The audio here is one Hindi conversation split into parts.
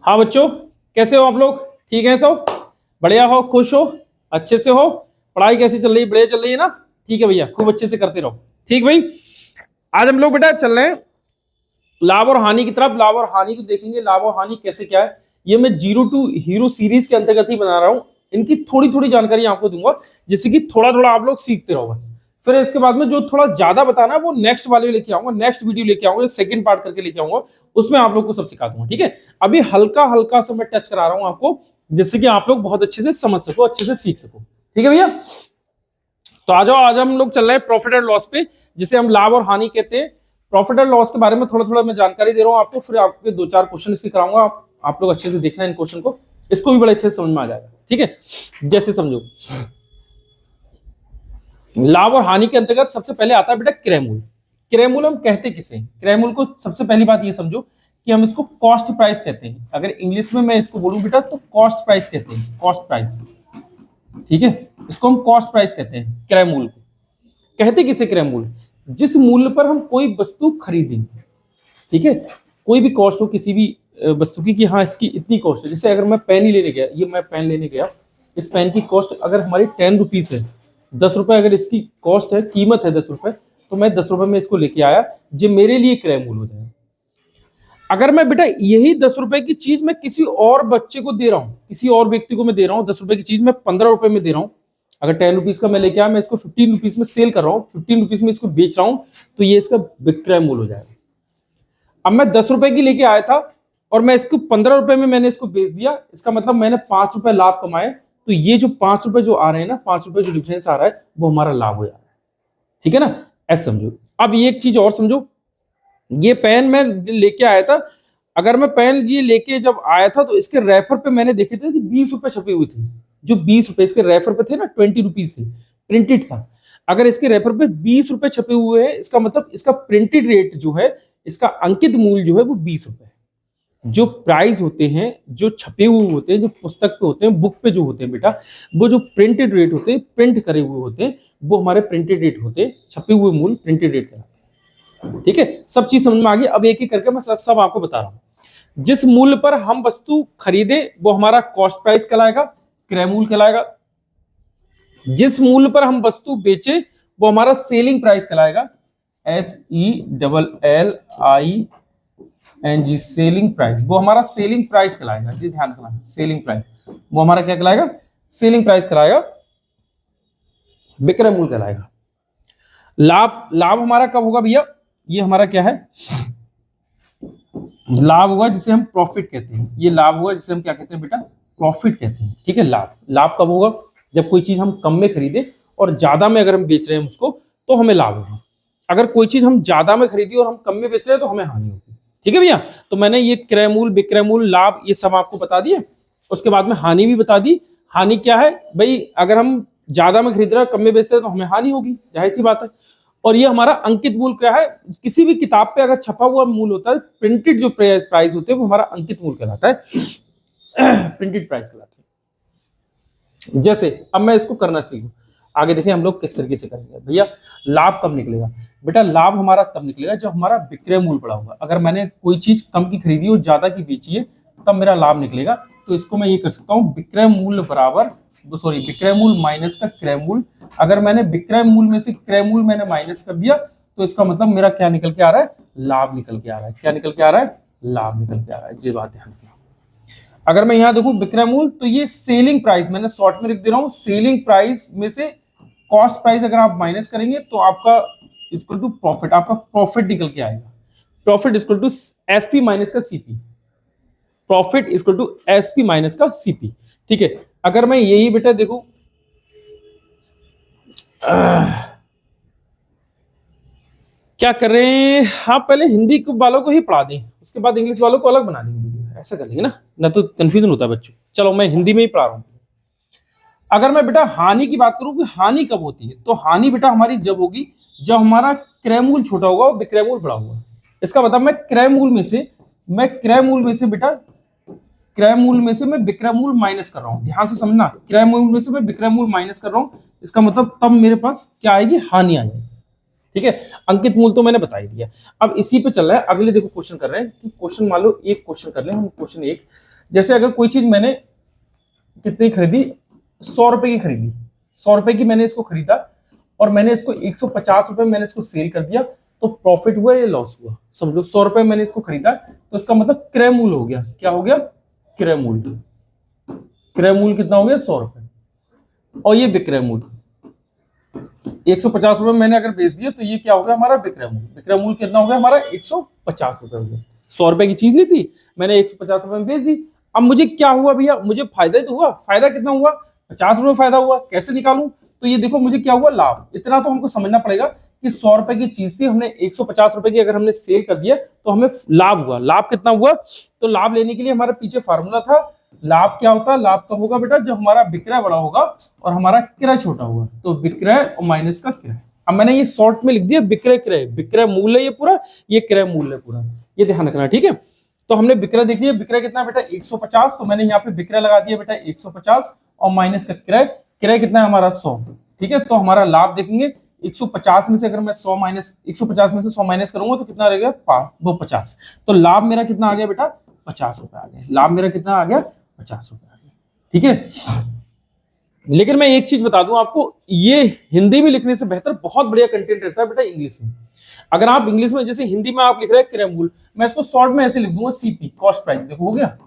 हाँ बच्चों, कैसे हो आप लोग? ठीक है सब? बढ़िया हो? खुश हो? अच्छे से हो? पढ़ाई कैसी चल रही है? बढ़िया चल रही है ना? ठीक है भैया, खूब अच्छे से करते रहो। ठीक भाई, आज हम लोग बेटा चल रहे हैं लाभ और हानि की तरफ। लाभ और हानि को देखेंगे, लाभ और हानि कैसे क्या है। ये मैं जीरो टू हीरो सीरीज के अंतर्गत ही बना रहा हूँ। इनकी थोड़ी थोड़ी जानकारी आपको दूंगा, जिससे कि थोड़ा थोड़ा आप लोग सीखते रहो बस। फिर इसके बाद में जो थोड़ा ज्यादा बताना है वो नेक्स्ट वाले लेके आऊंगा, नेक्स्ट वीडियो लेके आऊंगा, सेकंड पार्ट करके लेके आऊंगा। उसमें आप लोग को सब सिखा दूंगा। ठीक है, अभी हल्का हल्का सा मैं टच करा रहा हूं आपको, जिससे कि आप लोग बहुत अच्छे से समझ सको, अच्छे से सीख सको। ठीक है भैया, तो आ जाओ। आज हम लोग चल रहे हैं प्रॉफिट एंड लॉस पे, जिसे हम लाभ और हानि कहते हैं। प्रॉफिट एंड लॉस के बारे में थोड़ा थोड़ा मैं जानकारी दे रहा हूं आपको, फिर आपके दो चार क्वेश्चन इसके कराऊंगा। आप लोग अच्छे से देखना इन क्वेश्चन को, इसको भी बड़े अच्छे से समझ में आ जाएगा। ठीक है, जैसे समझो, लाभ और हानि के अंतर्गत सबसे पहले आता है बेटा क्रय मूल्य। क्रय मूल्य हम कहते किसे हैं? क्रय मूल्य को सबसे पहली बात ये समझो कि हम इसको कॉस्ट प्राइस कहते हैं। अगर इंग्लिश में मैं इसको बोलूं बेटा तो कॉस्ट प्राइस कहते हैं, कॉस्ट प्राइस। ठीक है, इसको हम कॉस्ट प्राइस कहते हैं। क्रय मूल्य को कहते किसे? क्रय मूल्य, जिस मूल्य पर हम कोई वस्तु खरीदें। ठीक है, कोई भी कॉस्ट हो किसी भी वस्तु की, कि हाँ इसकी इतनी कॉस्ट है। जैसे अगर मैं पेन ही लेने गया, ये मैं पेन लेने गया, इस पेन की कॉस्ट अगर हमारी 10 रुपीज है, 10 रुपए अगर इसकी कॉस्ट है, कीमत है 10 रुपए, तो मैं 10 रुपए में इसको लेके आया, जो मेरे लिए क्रय मूल्य हो जाएगा। अगर मैं बेटा यही 10 रुपए की चीज मैं किसी और बच्चे को दे रहा हूं, किसी और व्यक्ति को मैं दे रहा हूं, 10 रुपए की चीज मैं 15 रुपए में दे रहा हूं, अगर 10 रुपीज का मैं लेके आया, मैं इसको 15 रुपीज में सेल कर रहा हूं, 15 रुपीज में इसको बेच रहा हूं, तो ये इसका विक्रय मूल्य हो जाएगा। अब मैं 10 रुपए की लेके आया था और मैं इसको 15 रुपए में मैंने इसको बेच दिया, इसका मतलब मैंने 5 रुपए लाभ कमाए। तो ये जो 5 रुपए जो आ रहे हैं ना, 5 रुपए जो डिफरेंस आ रहा है, वो हमारा लाभ हो जा रहा है। ठीक है ना, ऐसे समझो। अब ये एक चीज और समझो, ये पेन मैं लेके आया था, अगर मैं पेन ये लेके जब आया था तो इसके रेफर पे मैंने देखे थे कि 20 रुपए छपे हुए थे। जो 20 रुपए इसके रेफर पे थे ना, 20 रुपीज थे, प्रिंटेड था। अगर इसके रेफर पे 20 रुपए छपे हुए हैं, इसका मतलब इसका प्रिंटेड रेट जो है, इसका अंकित मूल्य जो है वो 20 रुपए है। जो प्राइस होते हैं, जो छपे हुए होते हैं, जो पुस्तक पे होते हैं, बुक पे जो होते हैं बेटा, वो जो प्रिंटेड रेट होते हैं, प्रिंट करे हुए होते हैं, वो हमारे प्रिंटेड रेट होते हैं। छपे हुए मूल्य प्रिंटेड रेट कहलाते हैं। ठीक है, सब चीज समझ में आ गई। अब एक एक करके मैं सब आपको बता रहा हूं। जिस मूल्य पर हम वस्तु खरीदे वो हमारा कॉस्ट प्राइस कहलाएगा, क्रय मूल्य कहलाएगा। जिस मूल्य पर हम वस्तु बेचे वो हमारा सेलिंग प्राइस कहलाएगा, SELLING, सेलिंग प्राइस, वो हमारा सेलिंग प्राइस कहलाएगा। जी ध्यान रखना, सेलिंग प्राइस वो हमारा क्या कहलाएगा? सेलिंग प्राइस कहलाएगा, विक्रय मूल्य कहलाएगा। लाभ, लाभ हमारा कब होगा भैया? ये हमारा क्या है? लाभ होगा जिसे हम प्रॉफिट कहते हैं। ये लाभ होगा जिसे हम क्या कहते हैं बेटा? प्रॉफिट कहते हैं। ठीक है, लाभ, लाभ कब होगा? जब कोई चीज हम कम में खरीदे और ज्यादा में अगर हम बेच रहे हैं उसको, तो हमें लाभ होगा। अगर कोई चीज हम ज्यादा में खरीदी और हम कम में बेच रहे हैं तो हमें हानि होगी। ठीक है भैया, तो मैंने ये क्रय मूल्य, विक्रय मूल्य, लाभ, ये सब आपको बता दिए। उसके बाद में हानि भी बता दी। हानि क्या है भाई? अगर हम ज्यादा में खरीद रहे हैं, कम में बेचते हैं, तो हमें हानि होगी, जाहिर सी बात है। और ये हमारा अंकित मूल्य क्या है? किसी भी किताब पे अगर छपा हुआ मूल्य होता है, प्रिंटेड जो प्राइस होते हैं, वो हमारा अंकित मूल्य कहलाता है, प्रिंटेड प्राइस कहलाता है। जैसे अब मैं इसको करना सीखूं, आगे देखिए हम लोग किस तरीके से करेंगे। भैया लाभ कब निकलेगा? बेटा लाभ हमारा तब निकलेगा जब हमारा विक्रय मूल्य बढ़ा होगा। अगर मैंने कोई चीज कम की खरीदी और ज्यादा की बेची है, तब मेरा लाभ निकलेगा। तो इसको मैं ये कर सकता हूँ, विक्रय मूल्य बराबर, सॉरी, विक्रय मूल्य माइनस का क्रय मूल्य। अगर मैंने विक्रय मूल्य में से क्रय मूल्य मैंने माइनस कर दिया, तो इसका मतलब मेरा क्या निकल के आ रहा है? लाभ निकल के आ रहा है। क्या निकल के आ रहा है? लाभ निकल के आ रहा है। ये बात ध्यान रखना। अगर मैं यहां देखूं विक्रय मूल्य, तो ये सेलिंग प्राइस, मैंने शॉर्ट में लिख दे रहा हूं, सेलिंग प्राइस में से कॉस्ट प्राइस अगर आप माइनस करेंगे तो आपका इक्वल टू प्रॉफिट, आपका प्रॉफिट निकल के आएगा। Profit equal to SP minus का CP, profit equal to SP minus का सीपी। ठीक है, अगर मैं यही बेटा देखूं, क्या करें, हाँ पहले हिंदी वालों को ही पढ़ा दें, उसके बाद इंग्लिश वालों को अलग बना देंगे, ऐसा कर लेंगे ना तो कंफ्यूजन होता है बच्चों। चलो मैं हिंदी में ही पढ़ा रहा हूं। अगर मैं बेटा हानि की बात करूं कि हानि कब होती है, तो हानि बेटा हमारी जब होगी जब हमारा क्रय मूल्य छोटा होगा और विक्रय मूल्य बड़ा होगा। इसका मतलब मैं क्रय मूल्य में से बेटा, क्रय मूल्य में से मैं विक्रय मूल्य माइनस कर रहा हूं। ध्यान से समझना, क्रय मूल्य में से मैं विक्रय मूल्य माइनस कर रहा हूं। इसका मतलब तब मेरे पास क्या आएगी? हानि आ जाएगी। ठीक है, अंकित मूल्य तो मैंने बता ही दिया। अब इसी पे चल रहा है, अगले देखो क्वेश्चन कर रहे हैं कि क्वेश्चन मान लो एक क्वेश्चन कर ले हम, क्वेश्चन एक, जैसे अगर कोई चीज मैंने कितनी खरीदी, 100 रुपए की खरीदी, 100 रुपए की मैंने इसको खरीदा और मैंने इसको 150 रुपए मैंने इसको सेल कर दिया, तो प्रॉफिट हुआ या लॉस हुआ? समझो 100 रुपए मैंने इसको खरीदा, तो इसका मतलब क्रय मूल्य हो गया, क्या हो गया? क्रय मूल्य। क्रय मूल्य कितना हो गया? 100 रुपए। और ये विक्रय मूल्य 150 रुपए मैंने अगर बेच दिया, तो ये क्या हो गया हमारा? विक्रय मूल्य। विक्रय मूल्य कितना हो गया हमारा? 150 रुपए हो गया। 100 रुपए की चीज ली थी मैंने, 150 रुपए में बेच दी। अब मुझे क्या हुआ भैया? मुझे फायदा ही तो हुआ। फायदा कितना हुआ? 50 रुपए फायदा हुआ। कैसे निकालूं? तो ये देखो मुझे क्या हुआ? लाभ। इतना तो हमको समझना पड़ेगा कि 100 रुपए की चीज थी, हमने 150 रुपए की अगर हमने सेल कर दिया तो हमें लाभ हुआ। लाभ कितना हुआ? तो लाभ लेने के लिए हमारे पीछे फार्मूला था। लाभ क्या होता है? लाभ कब होगा बेटा? जब हमारा विक्रय बड़ा होगा और हमारा क्रय छोटा होगा। तो विक्रय और माइनस का क्रय। अब मैंने ये शॉर्ट में लिख दिया विक्रय क्रय। विक्रय मूल्य ये पूरा, ये क्रय मूल्य पूरा, ये ध्यान रखना, ठीक है। तो हमने विक्रय देख लिया। विक्रय कितना बेटा? 150। तो मैंने यहाँ पे विक्रय लगा दिया बेटा 150 और माइनस का क्रय। क्रय कितना है हमारा? 100। ठीक है, तो हमारा लाभ देखेंगे 150 में से अगर मैं 100 माइनस 150 में से 100 माइनस करूंगा तो कितना रहेगा? वो 50। तो लाभ मेरा कितना आ गया बेटा? 50 रुपए आ गया। लाभ मेरा कितना आ गया? 50 रुपए आ गया। ठीक है, लेकिन मैं एक चीज बता दूं आपको, ये हिंदी में लिखने से बेहतर बहुत बढ़िया कंटेंट रहता है बेटा इंग्लिश में। अगर आप इंग्लिश में, जैसे हिंदी में आप लिख रहे हैं क्रय मूल्य, मैं इसको शॉर्ट में ऐसे लिख दूंगा सीपी, कॉस्ट प्राइस। देखो हो गया,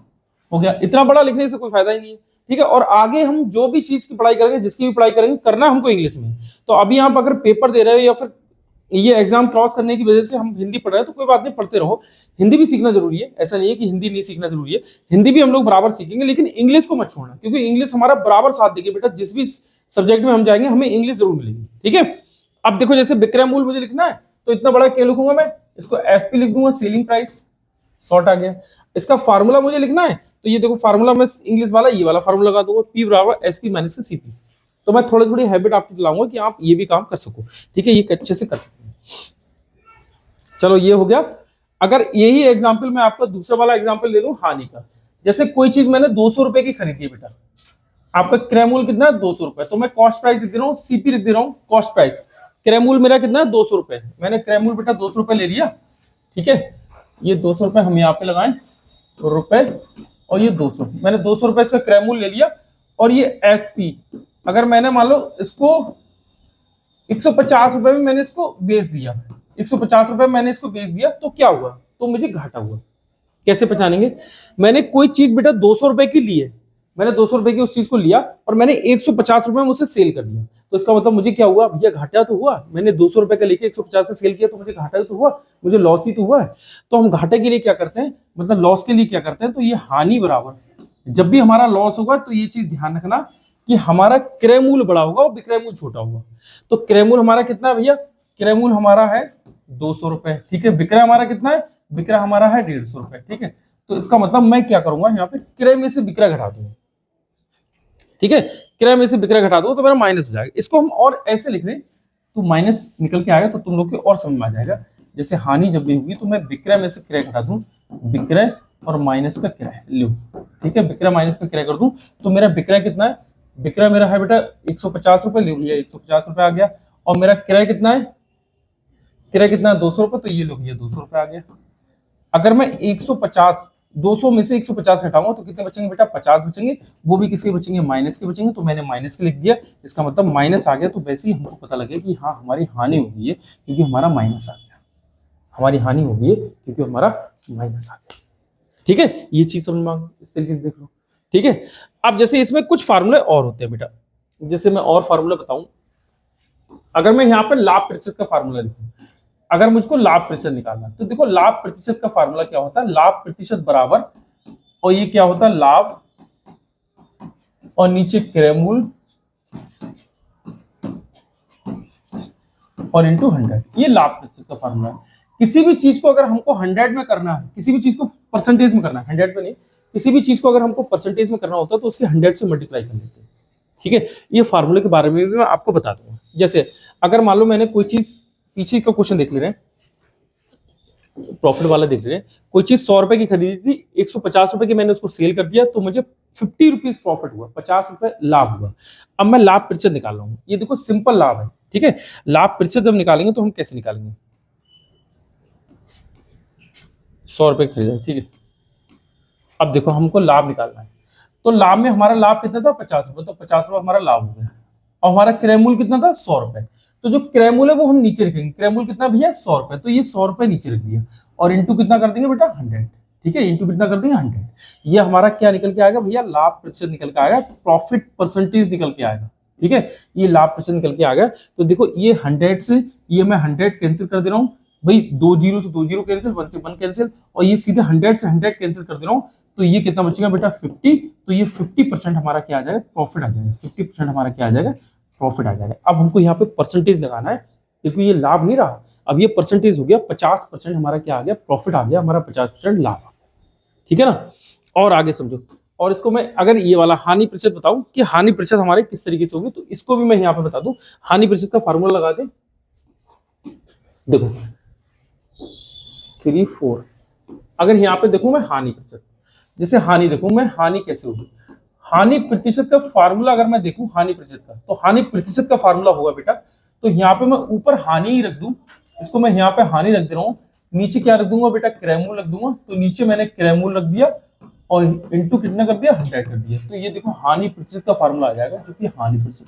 हो गया। इतना बड़ा लिखने से कोई फायदा ही नहीं है। ठीक है, और आगे हम जो भी चीज की पढ़ाई करेंगे, जिसकी भी पढ़ाई करेंगे, करना हमको इंग्लिश में। तो अभी आप अगर पेपर दे रहे हो या फिर ये एग्जाम क्रॉस करने की वजह से हम हिंदी पढ़ रहे हैं, तो कोई बात नहीं, पढ़ते रहो। हिंदी भी सीखना जरूरी है, ऐसा नहीं है कि हिंदी नहीं सीखना जरूरी है। हिंदी भी हम लोग बराबर सीखेंगे, लेकिन इंग्लिश को मत छोड़ना, क्योंकि इंग्लिश हमारा बराबर साथ देगी बेटा। जिस भी सब्जेक्ट में हम जाएंगे हमें इंग्लिश जरूर मिलेगी। ठीक है, अब देखो जैसे विक्रय मूल्य मुझे लिखना है, तो इतना बड़ा क्या लिखूंगा मैं? इसको एसपी लिख दूंगा, सेलिंग प्राइस। शॉर्ट आ गया। इसका फार्मूला मुझे लिखना है, तो ये देखो फार्मूला मैं इंग्लिश वाला ये वाला फार्मूला लगा दूंगा, पी बराबर एसपी माइनस का सीपी। तो मैं थोड़ी थोड़ी हैबिट आपको दिलाऊंगा कि आप ये भी काम कर सको। ठीक है, ये अच्छे से कर सकते हैं। चलो ये हो गया। अगर यही एग्जाम्पल मैं आपका दूसरा वाला एग्जाम्पल ले लूं हानि का। जैसे कोई चीज मैंने 200 रुपए की खरीदी है बेटा, आपका क्रय मूल्य कितना है? 200 रुपए। तो मैं कॉस्ट प्राइस लिख दे रहा हूँ, सीपी लिख दे रहा हूँ, कॉस्ट प्राइस। क्रय मूल्य मेरा कितना है? 200 रुपए। मैंने क्रय मूल्य बेटा 200 रुपए ले लिया। ठीक है, ये 200 रुपए हम यहाँ पे लगाएं, रुपए, और ये 200, मैंने 200 रुपए इसका क्रय मूल्य ले लिया। और ये एसपी, अगर मैंने मान लो इसको 150 रुपए में मैंने इसको बेच दिया, 150 रुपए में मैंने इसको बेच दिया, तो क्या हुआ? तो मुझे घाटा हुआ। कैसे पहचानेंगे? मैंने कोई चीज बेटा 200 रुपए की ली है, मैंने 200 रुपए की उस चीज को लिया और मैंने 150 रुपए में उसे सेल कर दिया, तो इसका मतलब मुझे क्या हुआ भैया? घाटा तो हुआ। मैंने 200 रुपए का लेके 150 में सेल किया, तो मुझे घाटा तो हुआ, मुझे लॉस ही तो हुआ है। तो हम घाटे के लिए क्या करते हैं, मतलब लॉस के लिए क्या करते हैं? तो ये हानि बराबर, जब भी हमारा लॉस होगा तो ये चीज ध्यान रखना कि हमारा क्रय मूल्य बड़ा होगा और विक्रय मूल्य छोटा होगा। तो क्रय मूल्य हमारा कितना है भैया? क्रय मूल्य हमारा है 200 रुपए। ठीक है, विक्रय हमारा कितना है? विक्रय हमारा है 150 रुपए। ठीक है, तो इसका मतलब मैं क्या करूंगा यहाँ पे? क्रय में से विक्रय घटा दूंगा। ठीक है, क्रय में से विक्रय घटा दो तो मेरा माइनस हो जाएगा। इसको हम और ऐसे लिख लें तो माइनस निकल के आएगा, तो तुम लोग के और समझ में आ जाएगा। जैसे हानि जब भी होगी तो मैं विक्रय में से क्रय घटा दूं, विक्रय और माइनस का क्रय लो। ठीक है, विक्रय माइनस का क्रय कर दूं, तो मेरा विक्रय कितना है? विक्रय मेरा है बेटा 150 रुपए, ले भैया 150 रुपए आ गया। और मेरा क्रय कितना है? क्रय कितना है? 200 रुपए, तो ये लो भैया 200 रुपए आ गया। अगर मैं 150 200 में से 150 हटाऊंगा तो कितने बचेंगे बेटा? 50 बचेंगे। वो भी किसके बचेंगे? माइनस के बचेंगे। तो मैंने माइनस के लिख दिया, इसका मतलब माइनस आ गया। तो वैसे ही हमको पता लगे कि हाँ हमारी हानि हो गई है क्योंकि हमारा माइनस आ गया। हमारी हानि हो गई है क्योंकि हमारा माइनस आ गया। ठीक है, ये चीज समझ में इस तरीके से देख लो। ठीक है, अब जैसे इसमें कुछ फार्मूले और होते हैं बेटा, जैसे मैं और फार्मूला बताऊं। अगर मैं यहाँ पर लाभ प्रतिशत का फार्मूला लिखूं, अगर मुझको लाभ प्रतिशत निकालना, तो देखो लाभ प्रतिशत का फार्मूला क्या होता है? लाभ प्रतिशत बराबर, और ये क्या होता है? लाभ और नीचे क्रय मूल्य और इंटू 100, ये लाभ प्रतिशत का फार्मूला है। किसी भी चीज को अगर हमको 100 में करना है, किसी भी चीज को परसेंटेज में करना है, 100 में नहीं, किसी भी चीज को अगर हमको परसेंटेज में करना होता है तो उसके 100 से मल्टीप्लाई कर लेते हैं। ठीक है, ये फार्मूले के बारे में भी मैं आपको बता दूंगा। जैसे अगर मान लो मैंने कोई चीज, पीछे का क्वेश्चन देख ले रहे हैं, प्रॉफिट वाला देख रहे हैं, कोई चीज 100 रुपए की खरीदी थी, 150 रुपए की मैंने उसको सेल कर दिया, तो मुझे 50 रुपीज प्रॉफिट हुआ, 50 रुपए लाभ हुआ। अब मैं लाभ प्रतिशत निकाल रहा हूं। ये देखो सिंपल लाभ है। ठीक है, लाभ प्रतिशत जब निकालेंगे तो हम कैसे निकालेंगे? 100 रुपए खरीदा, ठीक है, अब देखो हमको लाभ निकालना है, तो लाभ में हमारा लाभ कितना था 50 रुपए, तो 50 रुपए हमारा लाभ हो गया। और हमारा क्रय मूल्य कितना था 100 रुपए, तो जो क्रय मूल्य है वो हम नीचे रखेंगे। क्रय मूल्य कितना भैया 100 रुपए, तो ये 100 रुपए नीचे रख दिया और इंटू कितना कर देंगे बेटा 100। ठीक है, इंटू कितना कर देंगे 100। ये हमारा क्या निकल के आएगा भैया, लाभ प्रतिशत निकल के आएगा, प्रॉफिट परसेंटेज निकल के आएगा। ठीक है, ये लाभ प्रतिशत निकल के आ गया। तो देखो ये 100 से ये मैं 100 कैंसिल कर दे रहा हूँ भाई, 2 जीरो से 2 जीरो कैंसिल, 1 से 1 कैंसिल, और ये सीधे 100 से 100 कैंसिल कर दे रहा हूँ। तो ये कितना बचेगा बेटा 50। तो ये 50% हमारा क्या आ जाएगा, प्रॉफिट आ जाएगा। 50% हमारा क्या आ जाएगा, प्रॉफिट आ जाएगा। अब हमको यहाँ पे परसेंटेज लगाना है, क्योंकि ये लाभ नहीं रहा, अब ये परसेंटेज हो गया। 50% हमारा क्या आ गया, प्रॉफिट आ गया, हमारा 50% लाभ आ गया। ठीक है ना, और आगे समझो। और इसको मैं अगर ये वाला हानि प्रतिशत बताऊं कि हानि प्रतिशत हमारे किस तरीके से होगी, तो इसको भी मैं यहाँ पे बता दूं। हानि प्रतिशत का फार्मूला लगा दे, देखो 3 4। अगर यहाँ पे देखूं मैं हानि प्रतिशत, जैसे हानि देखूं मैं, हानि कैसे होगी, हानि प्रतिशत का फार्मूला अगर मैं देखूं हानि प्रतिशत का, तो हानि प्रतिशत का फार्मूला होगा बेटा, तो यहाँ पे मैं ऊपर हानि ही रख दूं, इसको मैं यहाँ पे हानि रख दे रहा हूँ, नीचे क्या रख दूंगा बेटा, क्रय मूल्य रख दूंगा। तो नीचे मैंने क्रय मूल्य रख दिया और इंटू कितना कर दिया 100 कर दिया। तो ये देखो हानि प्रतिशत का फार्मूला आ जाएगा, जो कि हानि प्रतिशत।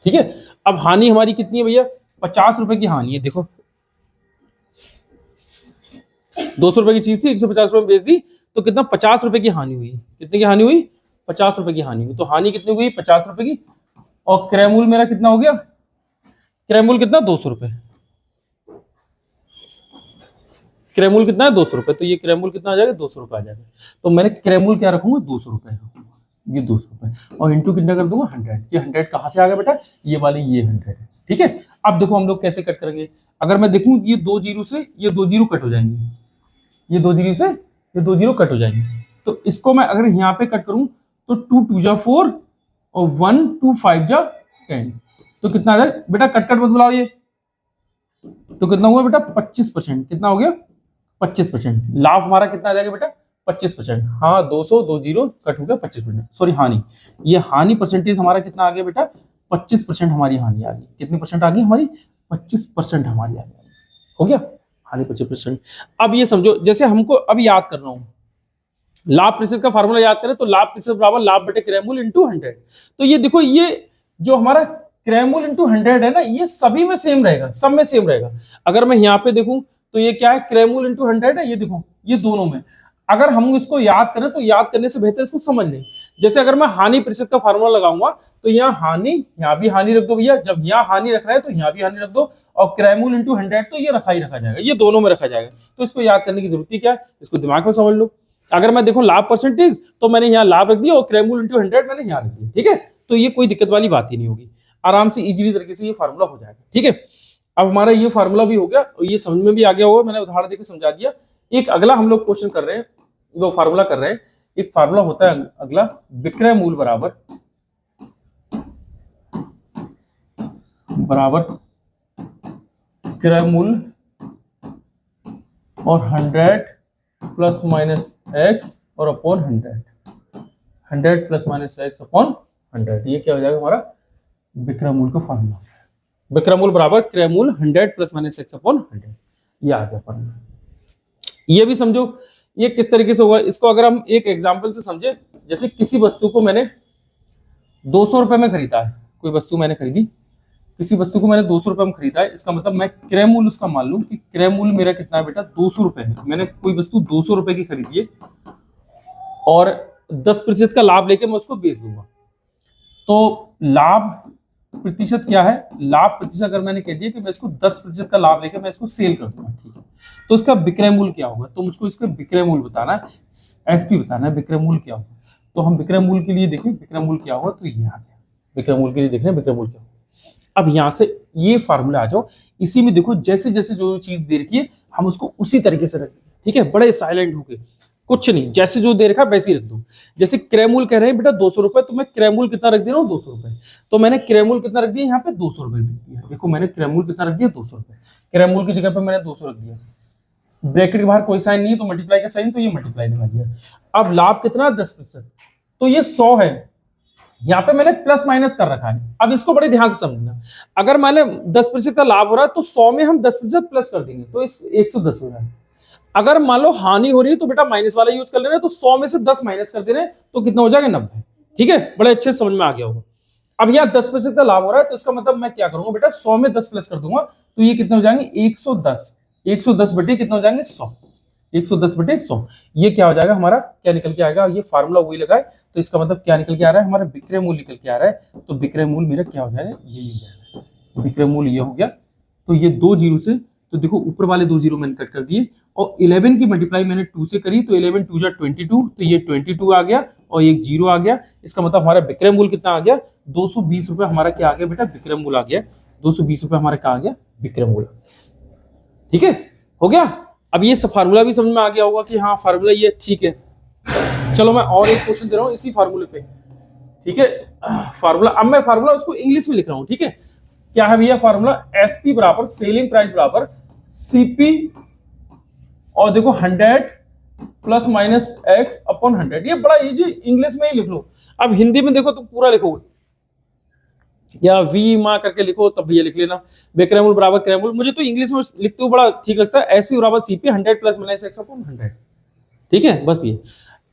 ठीक है, अब हानि हमारी कितनी है भैया, 50 रुपए की हानि है। देखो 200 रुपए की चीज थी, 150 रुपए में बेच दी, तो कितना 50 रुपए की हानि हुई। कितने की हानि हुई, 50 रुपए की हानि हुई। तो हानि कितनी हुई 50 रुपए की, और क्रय मूल्य मेरा कितना हो गया, क्रय मूल्य कितना 200 रुपए, क्रय मूल्य कितना है 200 रुपए। तो ये क्रय मूल्य कितना आ जाएगा 200 रुपए आ जाएगा। तो मैंने क्रय मूल्य क्या रखूंगा 200 रुपए, ये 200 रुपए, और इंटू कितना कर दूंगा 100। ये 100 कहां से आ गया बेटा, ये वाली ये 100 है। ठीक है, अब देखो हम लोग कैसे कट करेंगे। अगर मैं देखूं ये 2 जीरो से ये 2 जीरो कट हो जाएंगे, ये 2 जीरो से ये 2 जीरो कट हो जाएंगे। तो इसको मैं अगर यहाँ पे कट करूं, तो 2 2 जा 4 और 1 2 5 जा 10। तो कितना आ जाए बेटा, कट कट मत बुलाओ ये, तो कितना हुआ बेटा 25%। कितना हो गया 25%। लाभ हमारा कितना आ जाएगा बेटा 25%। हाँ 200 2 जीरो कट हो गया 25%, सॉरी हानि, ये हानि परसेंटेज हमारा कितना आ गया बेटा 25% हमारी हानि आ गई। कितनी परसेंट आ गई हमारी 25% हमारी आ गई। हो गया हानि 25%। अब ये समझो, जैसे हमको अब याद कर रहा हूं, लाभ प्रतिशत का फार्मूला याद करें, तो लाभ प्रतिशत बराबर लाभ बटे क्रय मूल्य इंटू 100। तो ये देखो, ये जो हमारा क्रय मूल्य इंटू 100 है ना, ये सभी में सेम रहेगा, सब में सेम रहेगा। अगर मैं यहाँ पे देखूं तो ये क्या है, क्रय मूल्य इंटू 100 है, ये देखो ये दोनों में। अगर हम इसको याद करें तो याद करने से बेहतर इसको समझ लें। जैसे अगर मैं हानि प्रतिशत का फार्मूला लगाऊंगा, तो यहाँ हानि, यहाँ भी हानि रख दो भैया, जब यहाँ हानि रख रहा है तो यहाँ भी हानि रख दो, और क्रय मूल्य इंटू 100 तो ये रखा ही रखा जाएगा, ये दोनों में रखा जाएगा। तो इसको याद करने की जरूरत ही क्या है, इसको दिमाग में समझ लो। अगर मैं देखूं लाभ परसेंटेज, तो मैंने यहाँ लाभ रख दिया और क्रय मूल्य इंटू 100 मैंने यहाँ रख दिया। ठीक है, तो ये कोई दिक्कत वाली बात ही नहीं होगी, आराम से इजीली तरीके से ये फार्मूला हो जाएगा। ठीक है, अब हमारा ये फार्मूला भी हो गया, ये समझ में भी आ गया होगा, मैंने उदाहरण देकर समझा दिया। एक अगला हम लोग क्वेश्चन कर रहे हैं, वो फार्मूला कर रहे हैं। एक फार्मूला होता है अगला, विक्रय मूल्य बराबर क्रय मूल्य और 100 प्लस माइनस एक्स और upon 100 plus minus x upon 100। ये क्या हो जाएगा हमारा विक्रय मूल्य का फार्मूला। विक्रय मूल्य बराबर क्रय मूल्य 100 प्लस माइनस एक्स अपॉन 100, ये आ गया फार्मूला। ये भी समझो ये किस तरीके से होगा, इसको अगर हम एक एग्जांपल से समझे, जैसे किसी वस्तु को मैंने 200 रुपए में खरीदा है, कोई वस्तु मैंने खरीदी, किसी वस्तु को मैंने 200 रुपए में खरीदा है, इसका मतलब मैं क्रय मूल्य उसका मान लूं कि क्रय मूल्य मेरा कितना है बेटा 200 रुपए है। मैंने कोई वस्तु 200 रुपए की खरीदी है और 10% का लाभ लेके मैं उसको बेच दूंगा। तो लाभ प्रतिशत क्या है, लाभ प्रतिशत अगर मैंने कह दिया कि मैं इसको 10% का लाभ लेके मैं इसको सेल कर दूंगा, ठीक है, तो इसका विक्रय मूल्य क्या होगा, तो मुझको इसका विक्रय मूल्य बताना है, एसपी बताना है, विक्रय मूल्य क्या होगा। तो हम विक्रय मूल्य के लिए देखें विक्रय मूल्य क्या होगा, तो ये आ गया विक्रय मूल्य के लिए देख रहे हैं विक्रय मूल्य क्या होगा। अब यहां से ये फार्मूला आ जाओ, इसी में देखो जैसे जैसे जो चीज दे रखी है हम उसको उसी तरीके से रख दें। ठीक है, बड़े साइलेंट होके, कुछ नहीं, जैसे जो दे रखा वैसे ही रख दो। जैसे क्रय मूल्य कह रहे हैं बेटा 200 रुपए, तो मैं क्रय मूल्य कितना रख दे रहा हूँ 200 रुपए, तो मैंने क्रय मूल्य कितना रख दिया यहाँ पे 200 रुपए रख दिया। देखो मैंने क्रय मूल्य कितना रख दिया 200 रुपए, क्रय मूल्य की जगह पे मैंने 200 रख दिया, ब्रैकेट के बाहर कोई साइन नहीं है तो मल्टीप्लाई का साइन, तो ये मल्टीप्लाई लगा दिया। अब लाभ कितना 10%, तो ये 100 है, यहाँ पे मैंने प्लस माइनस कर रखा है। अब इसको बड़े ध्यान से समझना, अगर मैंने 10% का लाभ हो रहा है तो 100 में हम 10% प्लस कर देंगे तो इस 110 हो रहा है। अगर मान लो हानि हो रही है तो बेटा माइनस वाला यूज कर ले रहे हैं, तो 100 में से 10 माइनस कर दे रहे हैं तो कितना हो जाएगा 90। ठीक है, बड़े अच्छे से समझ में आ गया होगा। अब यहाँ 10% का लाभ हो रहा है तो इसका मतलब मैं क्या करूंगा बेटा, 100 में 10 प्लस कर दूंगा तो ये कितने हो जाएंगे 110। 110 बटे कितना हो जाएंगे 100। 110 बटे 100 ये क्या हो जाएगा हमारा, क्या निकल के आएगा, ये फार्मूला वही लगाए तो इसका मतलब क्या निकल के आ रहा है, हमारा विक्रय मूल्य निकल के आ रहा है। तो विक्रय मूल्य मेरा क्या हो जाएगा, ये हो जाएगा विक्रय मूल्य, ये हो गया। तो ये 2 जीरो से, तो देखो ऊपर वाले 2 जीरो मैंने कट कर दिए और 11 की मल्टीप्लाई मैंने 2 से करी तो 11 2 जा 22, तो ये 22 आ गया और एक जीरो आ गया। इसका मतलब हमारा विक्रय मूल्य कितना आ गया, 220 रुपए हमारा क्या आ गया बेटा, विक्रय मूल्य आ गया। 220 रुपए हमारा क्या आ गया, विक्रय मूल्य। ठीक है, हो गया। अब ये फार्मूला भी समझ में आ गया होगा कि हाँ फार्मूला ये ठीक है। चलो मैं और एक क्वेश्चन दे रहा हूँ इसी फार्मूले पे। ठीक है, फार्मूला, अब मैं फार्मूला उसको इंग्लिश में लिख रहा हूँ। ठीक है, क्या है भैया फार्मूला, एसपी बराबर सेलिंग प्राइस बराबर सीपी और देखो 100 प्लस माइनस एक्स अपॉन 100। ये बड़ा इजी, इंग्लिश में ही लिख लो। अब हिंदी में देखो तो पूरा लिखोगे या वी माँ करके लिखो तब भैया लिख लेना, विक्रय मूल्य बराबर क्रय मूल्य। मुझे तो इंग्लिश में लिखते हुए बड़ा ठीक लगता है, एसपी बराबर CP 100 plus minus x upon 100। ठीक है, बस ये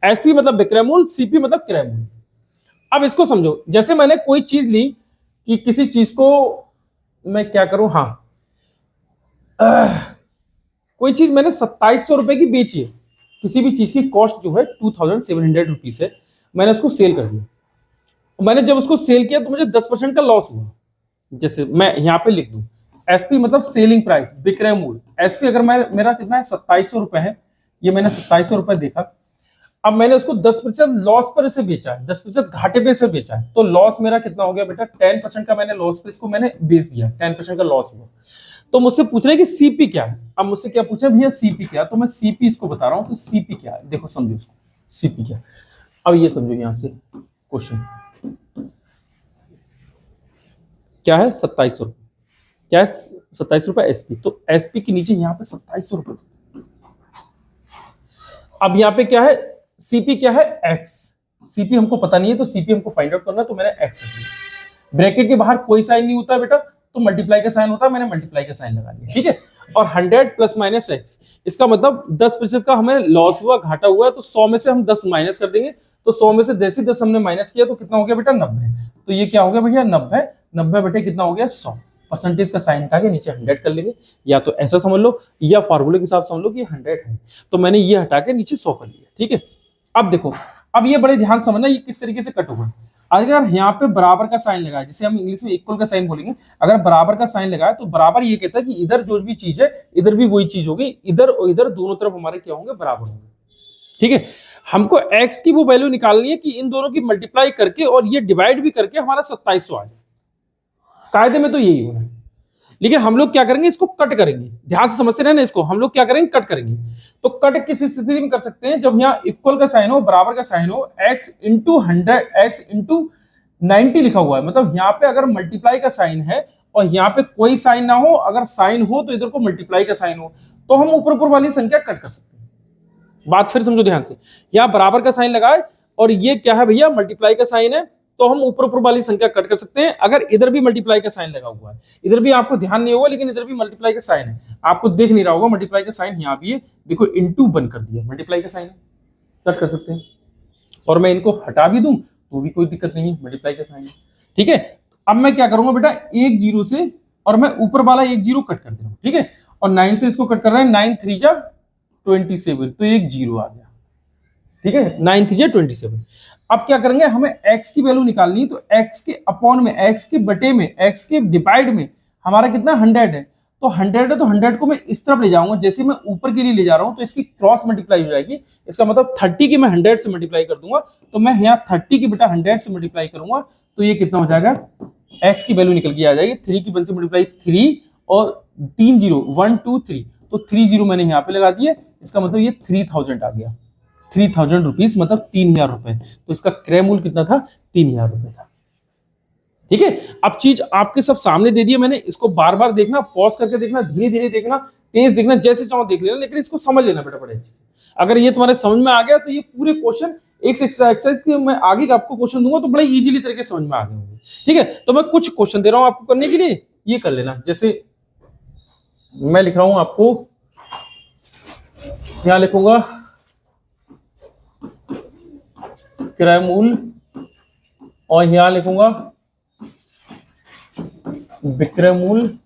एसपी मतलब विक्रय मूल्य, सीपी मतलब क्रय मूल्य। अब इसको समझो, जैसे मैंने कोई चीज ली कि किसी चीज को मैं क्या करूं, हाँ कोई चीज मैंने 2700 रुपए की बेची है, किसी भी चीज की कॉस्ट जो है 2700 रुपीज है, मैंने उसको सेल कर दिया। मैंने जब उसको सेल किया तो मुझे 10% का लॉस हुआ। जैसे मैं यहाँ पे लिख दूं एसपी मतलब सेलिंग प्राइस, विक्रय मूल्य। एसपी अगर मैं मेरा कितना है 2700 रुपए है, ये मैंने 2700 रुपए देखा, अब मैंने उसको 10% लॉस पर इसे बेचा है, 10% घाटे पे इसे बेचा है, तो लॉस मेरा कितना हो गया बेटा, 10% का मैंने लॉस पे इसको मैंने बेच दिया, 10% का लॉस हुआ। तो मुझसे पूछ रहे हैं कि सीपी क्या है। अब मुझसे क्या पूछा भैया सीपी क्या है, तो मैं सीपी इसको बता रहा हूं। तो सीपी क्या है देखो समझो इसको, सीपी क्या है। अब ये समझो यहां से क्वेश्चन क्या है, 2700 रुपए, क्या है 27 रुपए एसपी, तो एसपी के नीचे यहाँ पे 2700 रुपए। अब यहाँ पे क्या है, सीपी क्या है, एक्स। सीपी हमको पता नहीं है तो सीपी हमको फाइंड आउट करना है, तो मैंने एक्स रख दिया। ब्रैकेट के बाहर कोई साइन नहीं होता बेटा, तो मल्टीप्लाई का साइन होता है, मैंने मल्टीप्लाई का साइन लगा दिया। ठीक है, और 100 प्लस माइनस एक्स, इसका मतलब 10% का हमें लॉस हुआ, घाटा हुआ है, तो 100 में से हम 10 माइनस कर देंगे। तो 100 में से जैसे 10 हमने माइनस किया तो कितना हो गया बेटा 90। तो ये क्या हो गया भैया 90, 90 बेटे कितना हो गया 100। परसेंटेज का साइन हटा के नीचे 100 कर लेंगे, या तो ऐसा समझ लो या फॉर्मूले के साथ समझ लो कि 100 है, तो मैंने ये हटा के नीचे 100 कर लिया। ठीक है, अब देखो, अब ये बड़े ध्यान समझना ये किस तरीके से कट होगा। अगर यहाँ पे बराबर का साइन लगाया, जिसे हम इंग्लिश में इक्वल का साइन बोलेंगे, अगर बराबर का साइन लगाया तो बराबर ये कहता है कि इधर जो भी चीज है इधर भी वही चीज होगी, इधर और इधर दोनों तरफ हमारे क्या होंगे, बराबर होंगे। ठीक है, हमको x की वो वैल्यू निकालनी है कि इन दोनों की मल्टीप्लाई करके और ये डिवाइड भी करके हमारा 2700 आ जाए। कायदे में तो यही होना है, लेकिन हम लोग क्या करेंगे, इसको कट करेंगे। ध्यान से समझते रहना इसको, हम लोग क्या करेंगे, कट करेंगे। तो कट किस स्थिति में कर सकते हैं, जब यहाँ इक्वल का साइन हो, बराबर का साइन हो, x इंटू 100 x इंटू 90 लिखा हुआ है, मतलब यहाँ पे अगर मल्टीप्लाई का साइन है और यहाँ पे कोई साइन ना हो, अगर साइन हो तो इधर को मल्टीप्लाई का साइन हो, तो हम ऊपर ऊपर वाली संख्या कट कर सकते हैं। बात फिर समझो ध्यान से, यहाँ बराबर का साइन लगाए और ये क्या है भैया मल्टीप्लाई का साइन है, तो हम ऊपर ऊपर वाली संख्या कट कर सकते हैं। अगर इधर भी मल्टीप्लाई का साइन लगा हुआ है, इधर भी आपको ध्यान नहीं होगा, लेकिन इधर भी मल्टीप्लाई का साइन है, आपको देख नहीं रहा होगा मल्टीप्लाई का साइन यहाँ भी है, देखो इंटू बंद कर दिया, मल्टीप्लाई का साइन है, कट कर सकते हैं। और मैं इनको हटा भी दूं तो भी कोई दिक्कत नहीं है, मल्टीप्लाई का साइन है। ठीक है, अब मैं क्या करूंगा बेटा, एक जीरो से और मैं ऊपर वाला एक जीरो कट कर दे रहा हूं। ठीक है, और 9 से इसको कट कर रहा है, 9 3 जा 27, तो एक जीरो आ गया। ठीक है, 9 3 जा 27। अब क्या करेंगे, हमें x की वैल्यू निकालनी है, तो x के अपॉन में, x के बटे में, x के डिवाइड में हमारा कितना 100 है, तो 100 है, तो 100 को मैं इस तरफ ले जाऊंगा, जैसे मैं ऊपर के लिए ले जा रहा हूं तो इसकी क्रॉस मल्टीप्लाई हो जाएगी। इसका मतलब 30 की मैं 100 से मल्टीप्लाई कर दूंगा, तो मैं यहाँ 30 की बेटा 100 से मल्टीप्लाई करूंगा, तो ये कितना हो जाएगा, x की वैल्यू निकल के आ जाएगी 3 की 1 से मल्टीप्लाई 3 और 3 जीरो 1 2 3, तो 3 जीरो मैंने यहाँ पे लगा दिए, इसका मतलब ये 3000 आ गया। 3000 रुपीज मतलब 3000 रुपए, तो इसका क्रय मूल्य कितना था, 3000 रुपए था। ठीक है, अब चीज आपके सब सामने दे दी है मैंने, इसको बार बार देखना, पॉज करके देखना, धीरे धीरे देखना, तेज देखना, जैसे चाहो देख लेना, लेकिन इसको समझ लेना बेटा बड़े अच्छे से। अगर ये तुम्हारे समझ में आ गया तो ये पूरे क्वेश्चन एक से एक्सरसाइज के मैं आगे का आपको क्वेश्चन दूंगा तो बड़े इजीली तरीके से समझ में आ गए होंगे। ठीक है, तो मैं कुछ क्वेश्चन दे रहा हूं आपको करने के लिए, ये कर लेना। जैसे मैं लिख रहा हूं आपको यहां लिखूंगा क्रय मूल्य और यहां लिखूंगा विक्रय मूल्य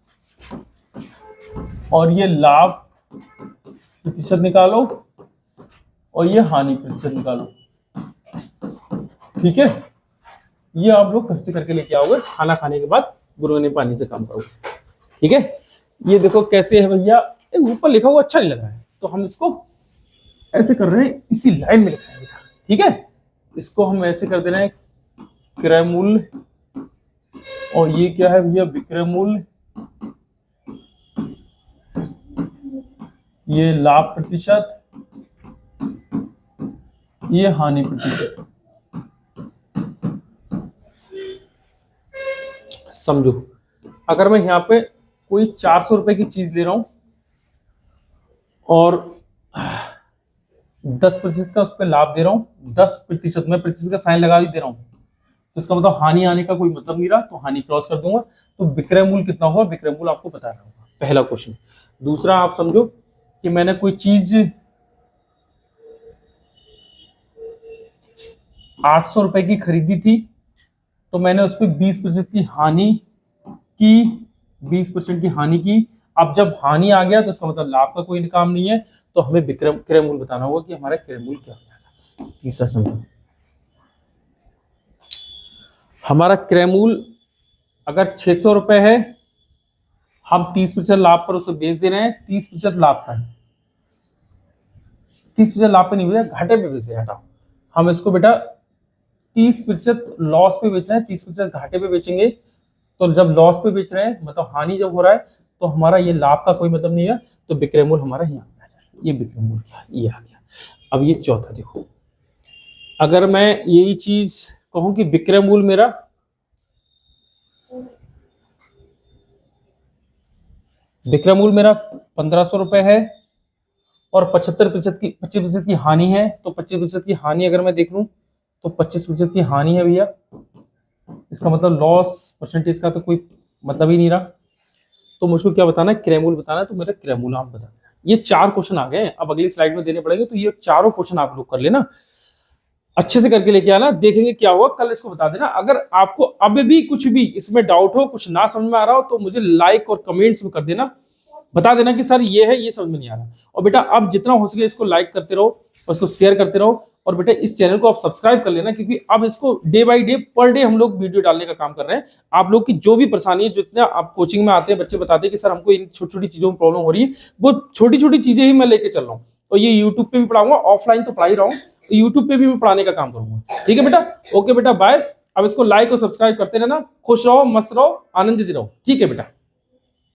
और ये लाभ प्रतिशत निकालो और ये हानि प्रतिशत निकालो। ठीक है, ये आप लोग घर से करके लेके आओगे, खाना खाने के बाद गुनगुने पानी से काम करोगे। ठीक है, ये देखो कैसे है भैया, ऊपर लिखा हुआ अच्छा नहीं लग रहा है तो हम इसको ऐसे कर रहे हैं, इसी लाइन में लिखा है। ठीक है, इसको हम ऐसे कर दे रहे हैं क्रय मूल्य और ये क्या है भैया विक्रय मूल्य, ये लाभ प्रतिशत, ये हानि प्रतिशत। समझो, अगर मैं यहाँ पे कोई 400 रुपए की चीज ले रहा हूं और 10% का उस पर लाभ दे रहा हूं, 10% में प्रतिशत का साइन लगा भी दे रहा हूं, तो इसका मतलब हानि आने का कोई मतलब नहीं रहा, तो हानि क्रॉस कर दूंगा। तो विक्रय मूल्य कितना होगा, विक्रय मूल्य आपको बता रहा होगा, पहला क्वेश्चन। दूसरा आप समझो कि मैंने कोई चीज 800 रुपए की खरीदी थी, तो मैंने उस पर 20% की हानि की, 20% की हानि की। अब जब हानि आ गया तो इसका मतलब लाभ का कोई काम नहीं है, तो हमें विक्रय क्रय मूल्य बताना होगा कि हमारा क्रय मूल्य क्या हो जाएगा। तीसरा समझो, हमारा क्रय मूल्य अगर 600 रुपए है, हम 30% लाभ पर उसे बेच दे रहे हैं, 30% लाभ का है, 30% लाभ पे नहीं बेच, घाटे पे बेच रहे हैं। हम इसको बेटा 30% लॉस पे बेच रहे हैं, 30% घाटे पे बेचेंगे। तो जब लॉस पे बेच रहे हैं मतलब हानि जब हो रहा है, तो हमारा ये लाभ का कोई मतलब नहीं है, तो विक्रय मूल्य हमारा यहाँ आ जाएगा। ये विक्रय मूल्य क्या है, ये आ गया। अब ये चौथा देखो, अगर मैं यही चीज कहूं कि विक्रय मूल्य मेरा विक्रय मूल्य मेरा 1500 रुपए है और 25% की हानि है, तो 25% की हानि अगर मैं देख लूं तो 25% की हानि है भैया, इसका मतलब लॉस परसेंटेज का तो कोई मतलब ही नहीं रहा। तो मुझको क्या बताना है, क्रय मूल्य बताना है, तो मेरा क्रय मूल्य आप बताना है। ये 4 क्वेश्चन आ गए हैं, अब अगली स्लाइड में देने पड़ेंगे, तो ये चारों क्वेश्चन आप लोग कर लेना, अच्छे से करके लेके आना, देखेंगे क्या हुआ, कल इसको बता देना। अगर आपको अब भी कुछ भी इसमें डाउट हो, कुछ ना समझ में आ रहा हो, तो मुझे लाइक और कमेंट्स में कर देना, बता देना कि सर ये है, ये समझ में नहीं आ रहा। और बेटा अब जितना हो सके इसको लाइक करते रहो और इसको शेयर करते रहो, और बेटा इस चैनल को आप सब्सक्राइब कर लेना, क्योंकि अब इसको day by day per day हम लोग वीडियो डालने का काम कर रहे हैं। आप लोग की जो भी परेशानी है, जितना आप कोचिंग में आते हैं बच्चे बताते हैं कि सर हमको इन छोटी छोटी चीजों में प्रॉब्लम हो रही है, वो छोटी छोटी चीजें ही मैं लेके चल रहा हूँ। और ये यूट्यूब पे भी पढ़ाऊंगा, ऑफलाइन तो पढ़ा ही रहा हूँ, तो यूट्यूब पे भी मैं पढ़ाने का काम करूंगा। ठीक है बेटा, ओके बेटा, बाय। अब इसको लाइक और सब्सक्राइब करते रहना, खुश रहो, मस्त रहो, आनंदित रहो। ठीक है बेटा।